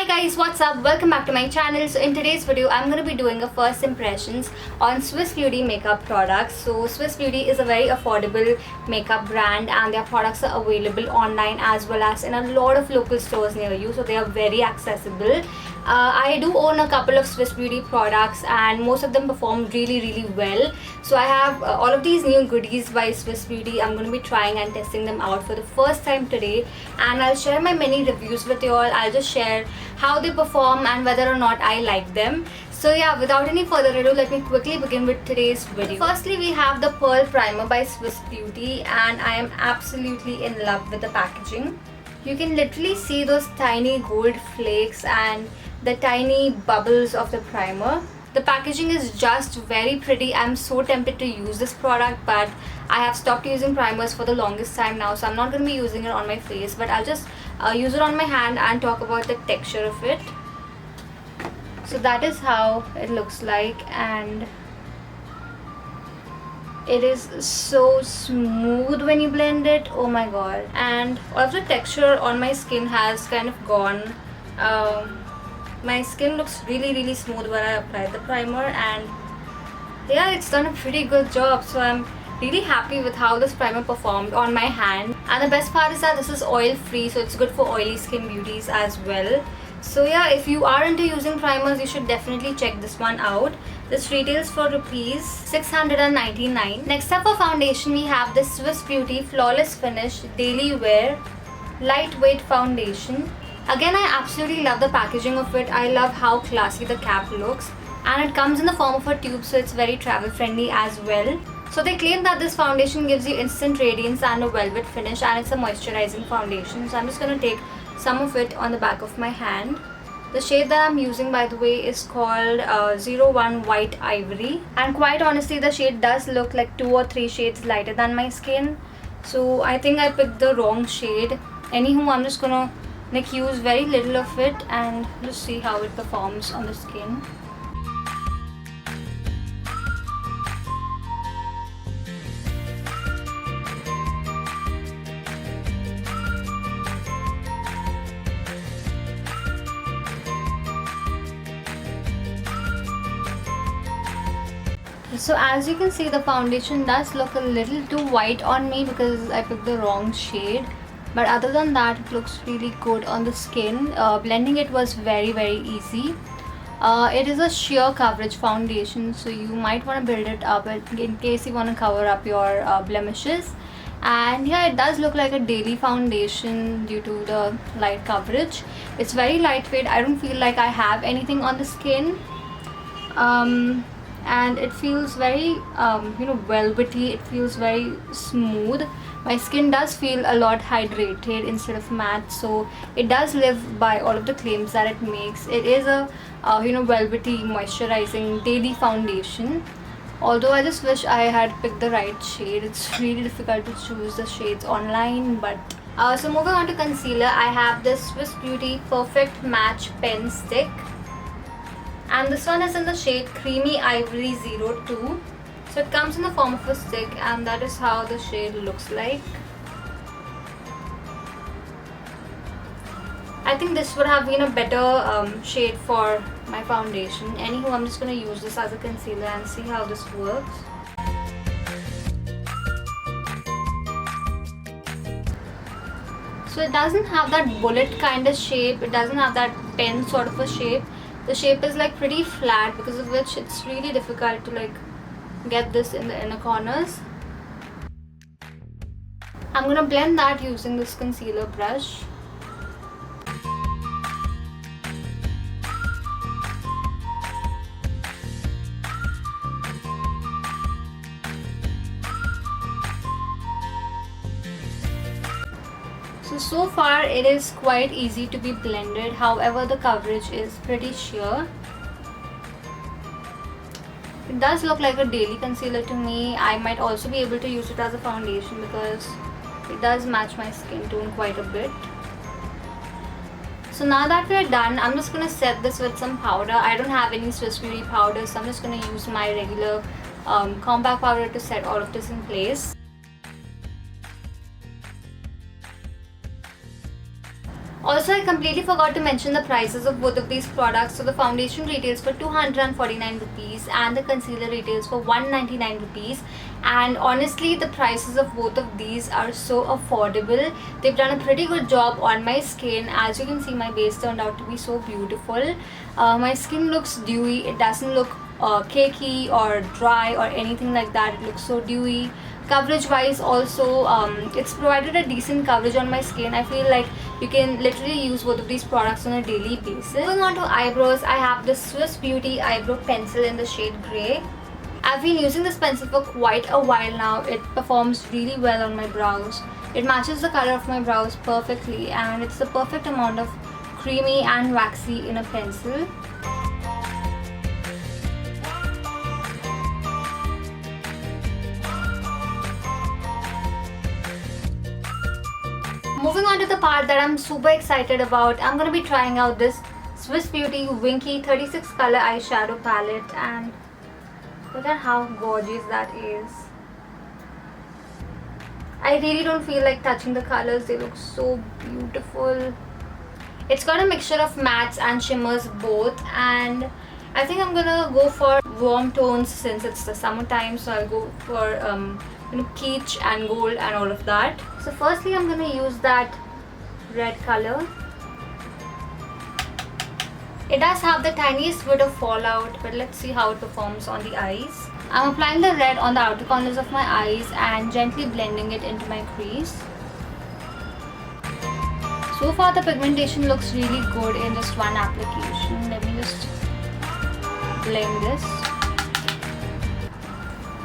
guys, what's up? Welcome back to my channel. So in today's video I'm going to be doing a first impressions on Swiss Beauty makeup products. So Swiss Beauty is a very affordable makeup brand and their products are available online as well as in a lot of local stores near you, so they are very accessible. I do own a couple of Swiss Beauty products and most of them perform really well. So I have all of these new goodies by Swiss Beauty. I'm going to be trying and testing them out for the first time today, and I'll share my mini reviews with you all. I'll just share how they perform and whether or not I like them. So yeah, without any further ado, let me quickly begin with today's video. Firstly, we have the Pearl Primer by Swiss Beauty, and I am absolutely in love with the packaging. You can literally see those tiny gold flakes and the tiny bubbles of the primer. The packaging is just very pretty. I'm so tempted to use this product, but I have stopped using primers for the longest time now, so I'm not going to be using it on my face, but I'll just use it on my hand and talk about the texture of it. So that is how it looks like, and it is so smooth when you blend it. Oh my god. And all of the texture on my skin has kind of gone. My skin looks really smooth when I apply the primer, and yeah, it's done a pretty good job. So I'm really happy with how this primer performed on my hand. And the best part is that this is oil free, so it's good for oily skin beauties as well. So yeah, if you are into using primers, you should definitely check this one out. This retails for rupees 699. Next up for foundation, we have the Swiss Beauty Flawless Finish Daily Wear Lightweight Foundation. Again, I absolutely love the packaging of it. I love how classy the cap looks, and it comes in the form of a tube, so it's very travel friendly as well. So they claim that this foundation gives you instant radiance and a velvet finish, and it's a moisturizing foundation. So I'm just going to take some of it on the back of my hand. The shade that I'm using, by the way, is called 01 White Ivory, and quite honestly the shade does look like 2 or 3 shades lighter than my skin, so I think I picked the wrong shade. Anywho, I'm just gonna use very little of it and just see how it performs on the skin. So as you can see, the foundation does look a little too white on me because I picked the wrong shade, but other than that it looks really good on the skin. Blending it was very easy. It is a sheer coverage foundation, so you might want to build it up in case you want to cover up your blemishes. And yeah, it does look like a daily foundation due to the light coverage. It's very lightweight. I don't feel like I have anything on the skin. And it feels very velvety. It feels very smooth. My skin does feel a lot hydrated instead of matte, so it does live by all of the claims that it makes. It is a velvety moisturizing daily foundation, although I just wish I had picked the right shade. It's really difficult to choose the shades online. But so moving on to concealer, I have this Swiss Beauty Perfect Match Pen Stick, and this one is in the shade Creamy Ivory 02. So it comes in the form of a stick, and that is how the shade looks like. I think this would have been a better shade for my foundation. Anywho, I'm just going to use this as a concealer and see how this works. So it doesn't have that bullet kind of shape. It doesn't have that pen sort of a shape. The shape is like pretty flat, because of which it's really difficult to get this in the inner corners. I'm gonna blend that using this concealer brush. So far it is quite easy to be blended, however the coverage is pretty sheer. It does look like a daily concealer to me. I might also be able to use it as a foundation because it does match my skin tone quite a bit. So now that we're done, I'm just going to set this with some powder. I don't have any Swiss Beauty powder, so I'm just going to use my regular compact powder to set all of this in place. Also, I completely forgot to mention the prices of both of these products. So the foundation retails for 249 rupees and the concealer retails for 199 rupees. And honestly, the prices of both of these are so affordable. They've done a pretty good job on my skin. As you can see, my base turned out to be so beautiful. My skin looks dewy. It doesn't look cakey or dry or anything like that. It looks so dewy. Coverage wise also, it's provided a decent coverage on my skin. I feel like you can literally use both of these products on a daily basis. Moving on to eyebrows, I have the Swiss Beauty eyebrow pencil in the shade grey. I've been using this pencil for quite a while now. It performs really well on my brows. It matches the color of my brows perfectly, and it's the perfect amount of creamy and waxy in a pencil. Moving on to the part that I'm super excited about, I'm going to be trying out this Swiss Beauty Winky 36 color eyeshadow palette, and look at how gorgeous that is. I really don't feel like touching the colors, they look so beautiful. It's got a mixture of mattes and shimmers both, and I think I'm gonna go for warm tones since it's the summertime, so I'll go for peach and gold and all of that. So firstly, I'm gonna use that red color. It does have the tiniest bit of fallout, but let's see how it performs on the eyes. I'm applying the red on the outer corners of my eyes and gently blending it into my crease. So far the pigmentation looks really good in just one application. Let me just blend this.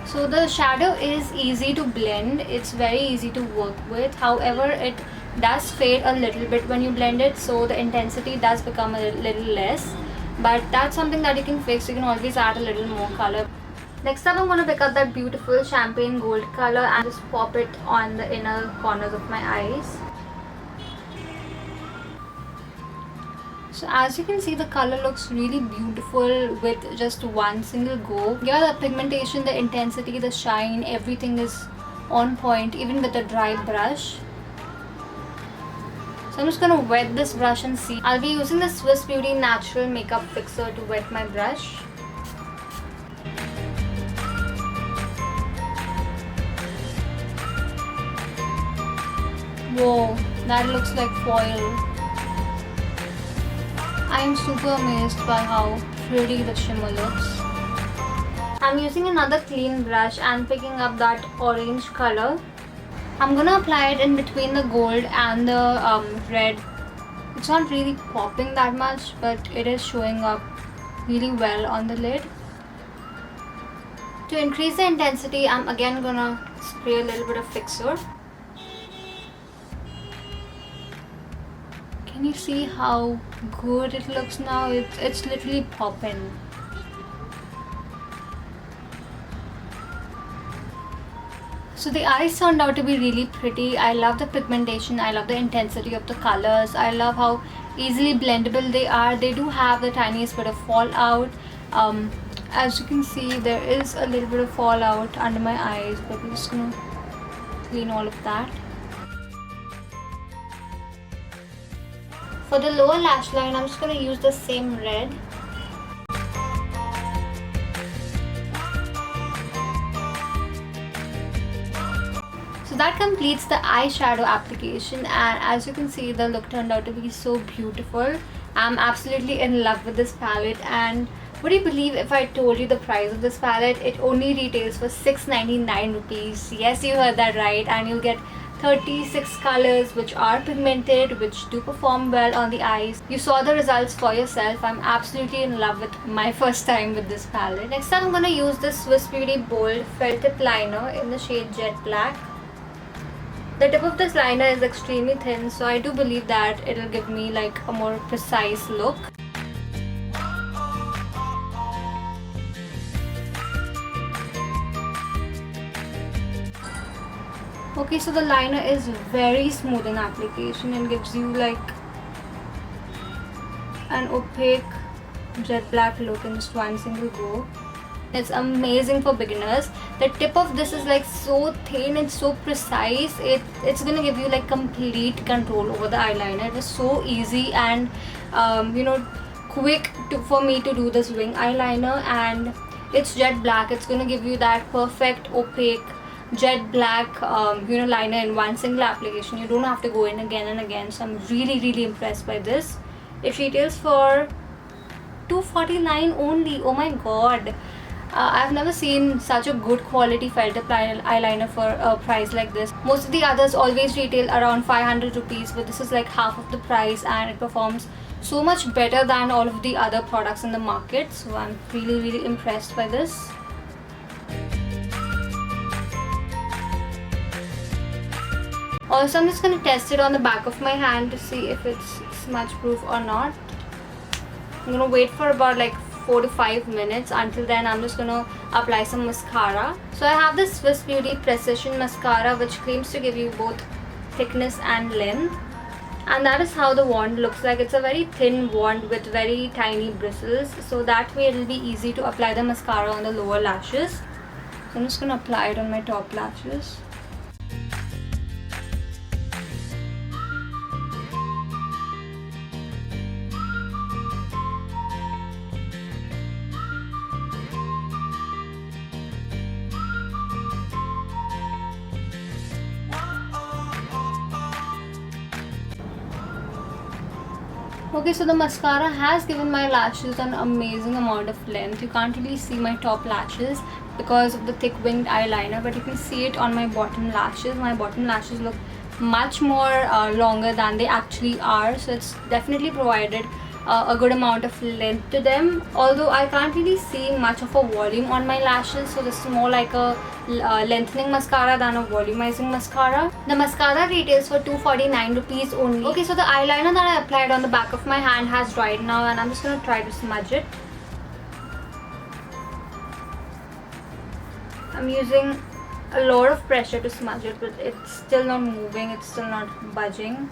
So the shadow is easy to blend, it's very easy to work with. However, it does fade a little bit when you blend it, so the intensity does become a little less. But that's something that you can fix. You can always add a little more color. Next up, I'm going to pick up that beautiful champagne gold color and just pop it on the inner corners of my eyes. So as you can see, the color looks really beautiful with just one single go. Yeah, the pigmentation, the intensity, the shine, everything is on point, even with a dry brush. So I'm just gonna wet this brush and see. I'll be using the Swiss Beauty Natural Makeup Fixer to wet my brush. Whoa, that looks like foil. I am super amazed by how pretty the shimmer looks. I'm using another clean brush and picking up that orange color. I'm gonna apply it in between the gold and the red. It's not really popping that much, but it is showing up really well on the lid. To increase the intensity, I'm again gonna spray a little bit of fixer. Can you see how good it looks now? It's literally popping. So the eyes turned out to be really pretty. I love the pigmentation, I love the intensity of the colors, I love how easily blendable they are. They do have the tiniest bit of fallout. As you can see, there is a little bit of fallout under my eyes, but we're just gonna clean all of that. For the lower lash line, I'm just going to use the same red. So that completes the eyeshadow application, and as you can see, the look turned out to be so beautiful. I'm absolutely in love with this palette, and would you believe if I told you the price of this palette? It only retails for 699 rupees. Yes, you heard that right, and you'll get 36 colors which are pigmented, which do perform well on the eyes. You saw the results for yourself. I'm absolutely in love with my first time with this palette. Next I'm going to use this Swiss Beauty Bold Felt Tip Liner in the shade Jet Black. The tip of this liner is extremely thin, so I do believe that it'll give me like a more precise look. Okay, so the liner is very smooth in application and gives you like an opaque jet black look in just one single go. It's amazing for beginners. The tip of this is like so thin and so precise. It's gonna give you like complete control over the eyeliner. It was so easy and quick for me to do this wing eyeliner, and it's jet black. It's gonna give you that perfect opaque jet black liner in one single application. You don't have to go in again and again. So I'm really impressed by this. It retails for $249 only. Oh my god. I've never seen such a good quality felt tip eyeliner for a price like this. Most of the others always retail around 500 rupees, but this is like half of the price and it performs so much better than all of the other products in the market. So I'm really impressed by this. Also, I'm just going to test it on the back of my hand to see if it's smudge proof or not. I'm going to wait for about like 4 to 5 minutes. Until then, I'm just going to apply some mascara. So I have this Swiss Beauty Precision Mascara, which claims to give you both thickness and length. And that is how the wand looks like. It's a very thin wand with very tiny bristles. So that way it will be easy to apply the mascara on the lower lashes. So I'm just going to apply it on my top lashes. Okay, so the mascara has given my lashes an amazing amount of length. You can't really see my top lashes because of the thick winged eyeliner, but you can see it on my bottom lashes. My bottom lashes look much more longer than they actually are, so it's definitely provided a good amount of length to them. Although I can't really see much of a volume on my lashes, so this is more like a lengthening mascara than a volumizing mascara. The mascara retails for 249 rupees only. Okay, so the eyeliner that I applied on the back of my hand has dried now, and I'm just going to try to smudge it. I'm using a lot of pressure to smudge it, but it's still not moving, it's still not budging.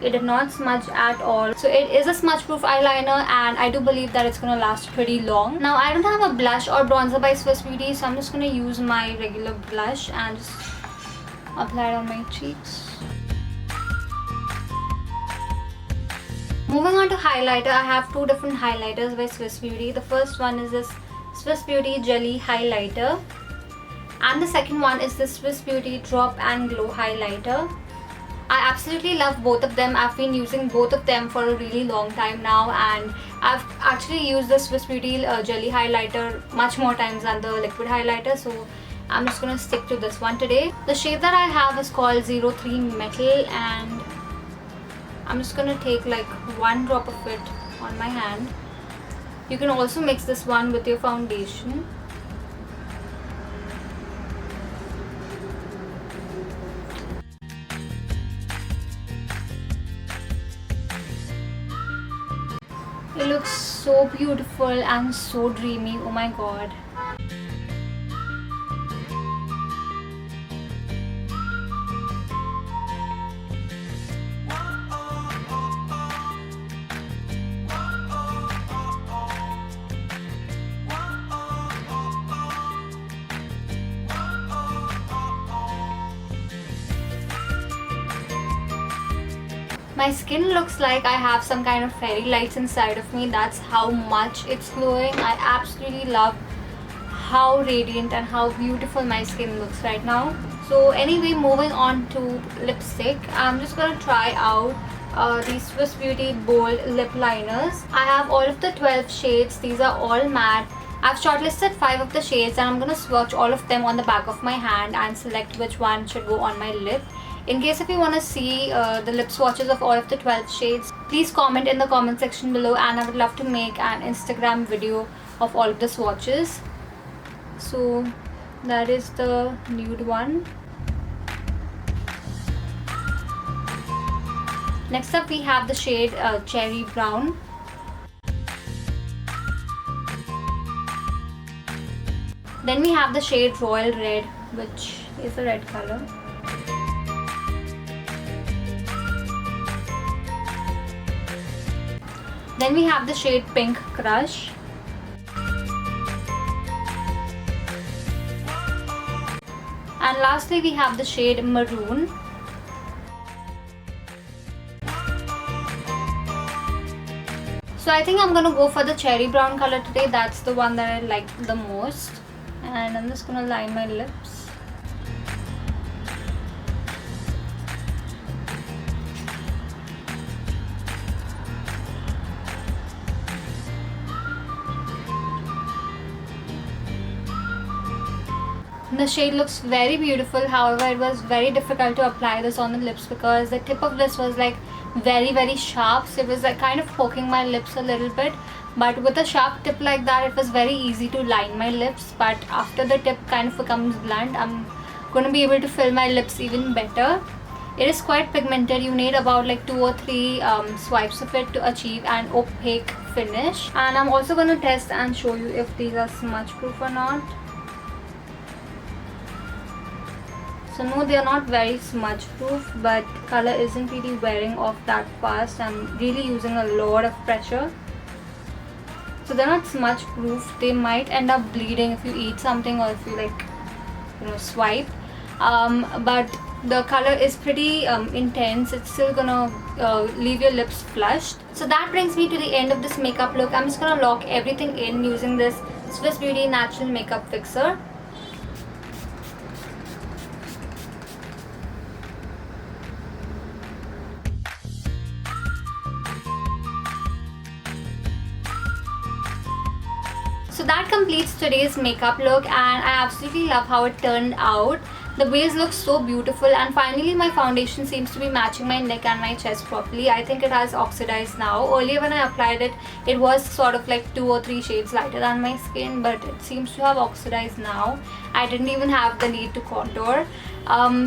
It did not smudge at all. So it is a smudge proof eyeliner, and I do believe that it's gonna last pretty long. Now I don't have a blush or bronzer by Swiss Beauty, so I'm just gonna use my regular blush and just apply it on my cheeks. Moving on to highlighter, I have two different highlighters by Swiss Beauty. The first one is this Swiss Beauty Jelly Highlighter, and the second one is the Swiss Beauty Drop and Glow Highlighter. I absolutely love both of them. I've been using both of them for a really long time now, and I've actually used the Swiss Beauty Jelly Highlighter much more times than the liquid highlighter, so I'm just gonna stick to this one today. The shade that I have is called 03 Metal, and I'm just gonna take like one drop of it on my hand. You can also mix this one with your foundation. It looks so beautiful and so dreamy. Oh my god. My skin looks like I have some kind of fairy lights inside of me. That's how much it's glowing. I absolutely love how radiant and how beautiful my skin looks right now. So anyway, moving on to lipstick, I'm just gonna try out these Swiss Beauty Bold Lip Liners. I have all of the 12 shades. These are all matte. I've shortlisted 5 of the shades, and I'm gonna swatch all of them on the back of my hand and select which one should go on my lip. In case if you want to see the lip swatches of all of the 12 shades, please comment in the comment section below, and I would love to make an Instagram video of all of the swatches. So that is the nude one. Next up we have the shade Cherry Brown. Then we have the shade Royal Red, which is a red color. Then we have the shade Pink Crush. And lastly, we have the shade Maroon. So I think I'm gonna go for the cherry brown color today. That's the one that I like the most. And I'm just gonna line my lips. The shade looks very beautiful. However, it was very difficult to apply this on the lips because the tip of this was like very sharp, so it was like kind of poking my lips a little bit. But with a sharp tip like that, it was very easy to line my lips. But after the tip kind of becomes blunt, I'm going to be able to fill my lips even better. It is quite pigmented. You need about like 2 or 3 swipes of it to achieve an opaque finish. And I'm also going to test and show you if these are smudge proof or not. So no, they are not very smudge proof, but color isn't really wearing off that fast. I'm really using a lot of pressure. So they're not smudge proof. They might end up bleeding if you eat something or if you swipe. But the color is pretty intense. It's still gonna leave your lips flushed. So that brings me to the end of this makeup look. I'm just gonna lock everything in using this Swiss Beauty Natural Makeup Fixer. So that completes today's makeup look, and I absolutely love how it turned out. The base looks so beautiful, and finally my foundation seems to be matching my neck and my chest properly. I think it has oxidized now. Earlier when I applied it, it was sort of like 2 or 3 shades lighter than my skin, but it seems to have oxidized now. I didn't even have the need to contour.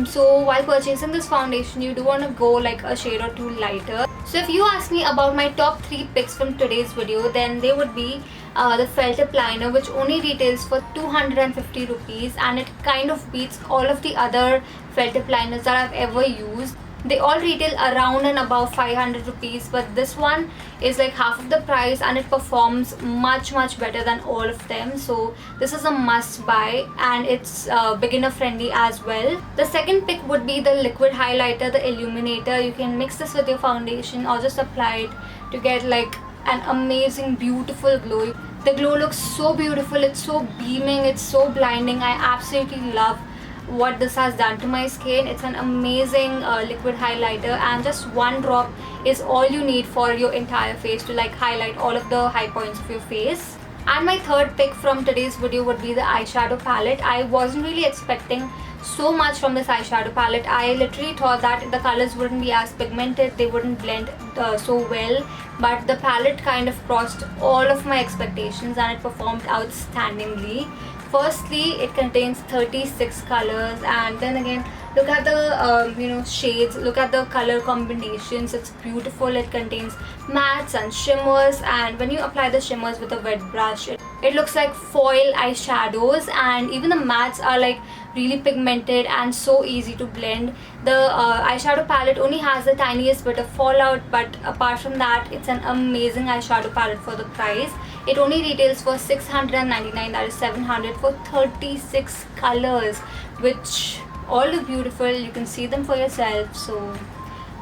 So while purchasing this foundation, you do want to go like a shade or 2 lighter. So if you ask me about my top 3 picks from today's video, then they would be the felt tip liner, which only retails for 250 rupees, and it kind of beats all of the other felt tip liners that I've ever used. They all retail around and above 500 rupees, but this one is like half of the price and it performs much better than all of them. So this is a must buy, and it's beginner friendly as well. The second pick would be the liquid highlighter, the illuminator. You can mix this with your foundation or just apply it to get like an amazing beautiful glow. The glow looks so beautiful. It's so beaming, it's so blinding. I absolutely love what this has done to my skin. It's an amazing liquid highlighter, and just one drop is all you need for your entire face to like highlight all of the high points of your face. And my third pick from today's video would be the eyeshadow palette. I wasn't really expecting so much from this eyeshadow palette. I literally thought that the colors wouldn't be as pigmented, they wouldn't blend so well, but the palette kind of crossed all of my expectations and it performed outstandingly. Firstly, it contains 36 colors, and then again, look at the shades, look at the color combinations. It's beautiful. It contains mattes and shimmers, and when you apply the shimmers with a wet brush, it looks like foil eyeshadows, and even the mattes are like really pigmented and so easy to blend. The eyeshadow palette only has the tiniest bit of fallout, but apart from that, it's an amazing eyeshadow palette for the price. It only retails for 699, that is 700, for 36 colors, which all look beautiful. You can see them for yourself. So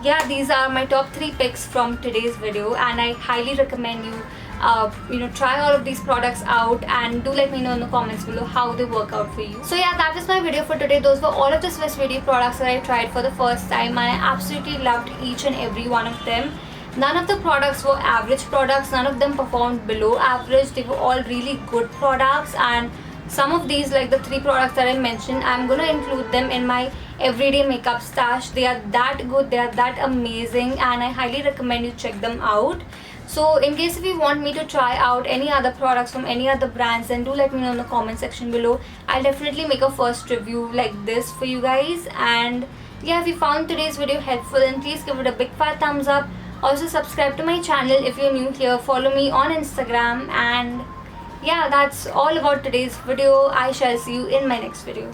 yeah, these are my top 3 picks from today's video, and I highly recommend you try all of these products out, and do let me know in the comments below how they work out for you. So yeah, that was my video for today. Those were all of the Swiss Beauty products that I tried for the first time, and I absolutely loved each and every one of them. None of the products were average products, none of them performed below average. They were all really good products, and some of these, like the 3 products that I mentioned, I'm gonna include them in my everyday makeup stash. They are that good, they are that amazing, and I highly recommend you check them out. So in case if you want me to try out any other products from any other brands, then do let me know in the comment section below. I'll definitely make a first review like this for you guys. And yeah, if you found today's video helpful, then please give it a big fat thumbs up. Also subscribe to my channel if you're new here. Follow me on Instagram, and yeah, that's all about today's video. I shall see you in my next video.